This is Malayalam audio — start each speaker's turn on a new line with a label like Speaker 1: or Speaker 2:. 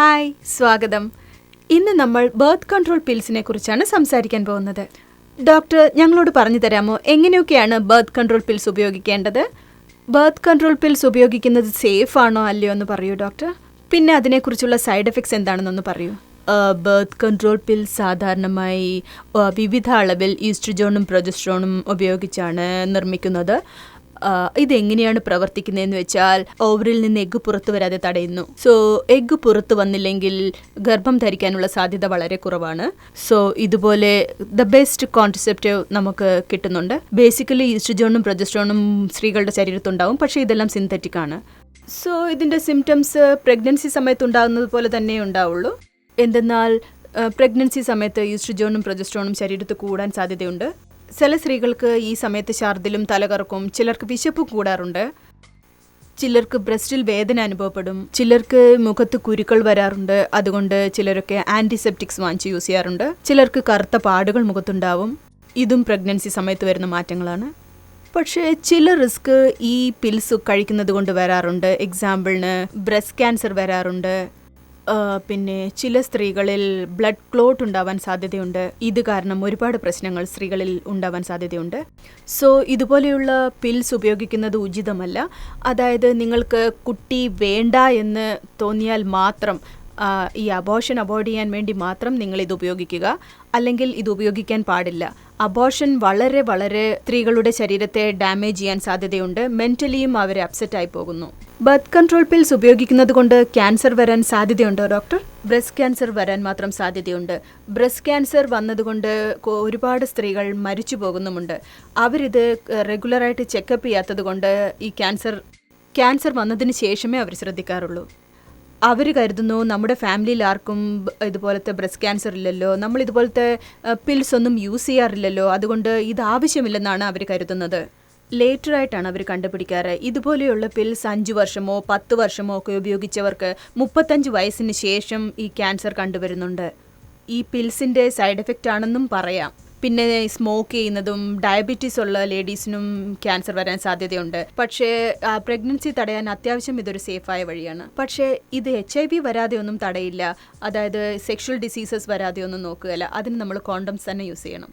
Speaker 1: ഹായ്, സ്വാഗതം. ഇന്ന് നമ്മൾ ബർത്ത് കൺട്രോൾ പിൽസിനെ കുറിച്ചാണ് സംസാരിക്കാൻ പോകുന്നത്. ഡോക്ടർ ഞങ്ങളോട് പറഞ്ഞു തരാമോ എങ്ങനെയൊക്കെയാണ് ബർത്ത് കൺട്രോൾ പിൽസ് ഉപയോഗിക്കേണ്ടത്? ബർത്ത് കൺട്രോൾ പിൽസ് ഉപയോഗിക്കുന്നത് സേഫ് ആണോ അല്ലയോ എന്ന് പറയൂ ഡോക്ടർ. പിന്നെ അതിനെക്കുറിച്ചുള്ള സൈഡ് എഫക്ട്സ് എന്താണെന്നൊന്ന് പറയൂ. ബർത്ത് കൺട്രോൾ പിൽ സാധാരണമായി വിവിധ അളവിൽ ഈസ്ട്രജോണും പ്രൊജസ്ട്രോണും ഉപയോഗിച്ചാണ് നിർമ്മിക്കുന്നത്. ഇതെങ്ങനെയാണ് പ്രവർത്തിക്കുന്നതെന്ന് വെച്ചാൽ ഓവറിൽ നിന്ന് എഗ്ഗ് പുറത്തു വരാതെ തടയുന്നു. സോ എഗ്ഗ് പുറത്തു വന്നില്ലെങ്കിൽ ഗർഭം ധരിക്കാനുള്ള സാധ്യത വളരെ കുറവാണ്. സോ ഇതുപോലെ ദ ബെസ്റ്റ് കോൺസെപ്റ്റ് നമുക്ക് കിട്ടുന്നുണ്ട്. ബേസിക്കലി ഈസ്ട്രജോണും പ്രൊജസ്ട്രോണും സ്ത്രീകളുടെ ശരീരത്തുണ്ടാവും, പക്ഷേ ഇതെല്ലാം സിന്തറ്റിക് ആണ്. സോ ഇതിൻ്റെ സിംറ്റംസ് പ്രഗ്നൻസി സമയത്ത് ഉണ്ടാകുന്നത് പോലെ തന്നെ ഉണ്ടാവുള്ളൂ. എന്തെന്നാൽ പ്രഗ്നൻസി സമയത്ത് ഈസ്ട്രജോണും പ്രൊജസ്ട്രോണും ശരീരത്ത് കൂടാൻ സാധ്യതയുണ്ട്. ചില സ്ത്രീകൾക്ക് ഈ സമയത്ത് ഛർദിലും തലകറക്കും, ചിലർക്ക് വിശപ്പ് കൂടാറുണ്ട്, ചിലർക്ക് ബ്രസ്റ്റിൽ വേദന അനുഭവപ്പെടും, ചിലർക്ക് മുഖത്ത് കുരുക്കൾ വരാറുണ്ട്. അതുകൊണ്ട് ചിലരൊക്കെ ആൻറ്റിസെപ്റ്റിക്സ് വാങ്ങിച്ച് യൂസ് ചെയ്യാറുണ്ട്. ചിലർക്ക് കറുത്ത പാടുകൾ മുഖത്തുണ്ടാവും. ഇതും പ്രഗ്നൻസി സമയത്ത് വരുന്ന മാറ്റങ്ങളാണ്. പക്ഷേ ചില റിസ്ക് ഈ പിൽസ് കഴിക്കുന്നത് കൊണ്ട് വരാറുണ്ട്. എക്സാമ്പിളിന് ബ്രസ്റ്റ് ക്യാൻസർ വരാറുണ്ട്. പിന്നെ ചില സ്ത്രീകളിൽ ബ്ലഡ് ക്ലോട്ട് ഉണ്ടാവാൻ സാധ്യതയുണ്ട്. ഇത് കാരണം ഒരുപാട് പ്രശ്നങ്ങൾ സ്ത്രീകളിൽ ഉണ്ടാവാൻ സാധ്യതയുണ്ട്. സോ ഇതുപോലെയുള്ള പിൽസ് ഉപയോഗിക്കുന്നത് ഉചിതമല്ല. അതായത് നിങ്ങൾക്ക് കുട്ടി വേണ്ട എന്ന് തോന്നിയാൽ മാത്രം ഈ അബോർഷൻ അവോയ്ഡ് ചെയ്യാൻ വേണ്ടി മാത്രം നിങ്ങൾ ഇത് ഉപയോഗിക്കുക, അല്ലെങ്കിൽ ഇത് ഉപയോഗിക്കാൻ പാടില്ല. അബോർഷൻ വളരെ വളരെ സ്ത്രീകളുടെ ശരീരത്തെ ഡാമേജ് ചെയ്യാൻ സാധ്യതയുണ്ട്. മെൻ്റലിയും അവർ അപ്സെറ്റ് ആയി പോകുന്നു. ബർത്ത് കൺട്രോൾ പിൽസ് ഉപയോഗിക്കുന്നത് കൊണ്ട് ക്യാൻസർ വരാൻ സാധ്യതയുണ്ടോ ഡോക്ടർ? ബ്രസ്റ്റ് ക്യാൻസർ വരാൻ മാത്രം സാധ്യതയുണ്ട്. ബ്രസ്റ്റ് ക്യാൻസർ വന്നതുകൊണ്ട് ഒരുപാട് സ്ത്രീകൾ മരിച്ചു പോകുന്നുമുണ്ട്. അവരിത് റെഗുലറായിട്ട് ചെക്കപ്പ് ചെയ്യാത്തത് കൊണ്ട് ഈ ക്യാൻസർ വന്നതിന് ശേഷമേ അവർ ശ്രദ്ധിക്കാറുള്ളൂ. അവർ കരുതുന്നു നമ്മുടെ ഫാമിലിയിൽ ആർക്കും ഇതുപോലത്തെ ബ്രസ്റ്റ് ക്യാൻസർ ഇല്ലല്ലോ, നമ്മൾ ഇതുപോലത്തെ പിൽസ് ഒന്നും യൂസ് ചെയ്യാറില്ലല്ലോ, അതുകൊണ്ട് ഇത് ആവശ്യമില്ലെന്നാണ് അവർ കരുതുന്നത്. ലേറ്ററായിട്ടാണ് അവർ കണ്ടുപിടിക്കാറ്. ഇതുപോലെയുള്ള പിൽസ് 5 വർഷമോ 10 വർഷമോ ഒക്കെ ഉപയോഗിച്ചവർക്ക് 35 വയസ്സിന് ശേഷം ഈ ക്യാൻസർ കണ്ടുവരുന്നുണ്ട്. ഈ പിൽസിൻ്റെ സൈഡ് എഫക്റ്റ് ആണെന്നും പറയാം. പിന്നെ സ്മോക്ക് ചെയ്യുന്നതും ഡയബറ്റീസ് ഉള്ള ലേഡീസിനും ക്യാൻസർ വരാൻ സാധ്യതയുണ്ട്. പക്ഷേ പ്രഗ്നൻസി തടയാൻ അത്യാവശ്യം ഇതൊരു സേഫായ വഴിയാണ്. പക്ഷേ ഇത് HIV വരാതെ ഒന്നും തടയില്ല. അതായത് സെക്ഷൽ ഡിസീസസ് വരാതെ ഒന്നും നോക്കുകയില്ല. അതിന് നമ്മൾ കോണ്ടംസ് തന്നെ യൂസ് ചെയ്യണം.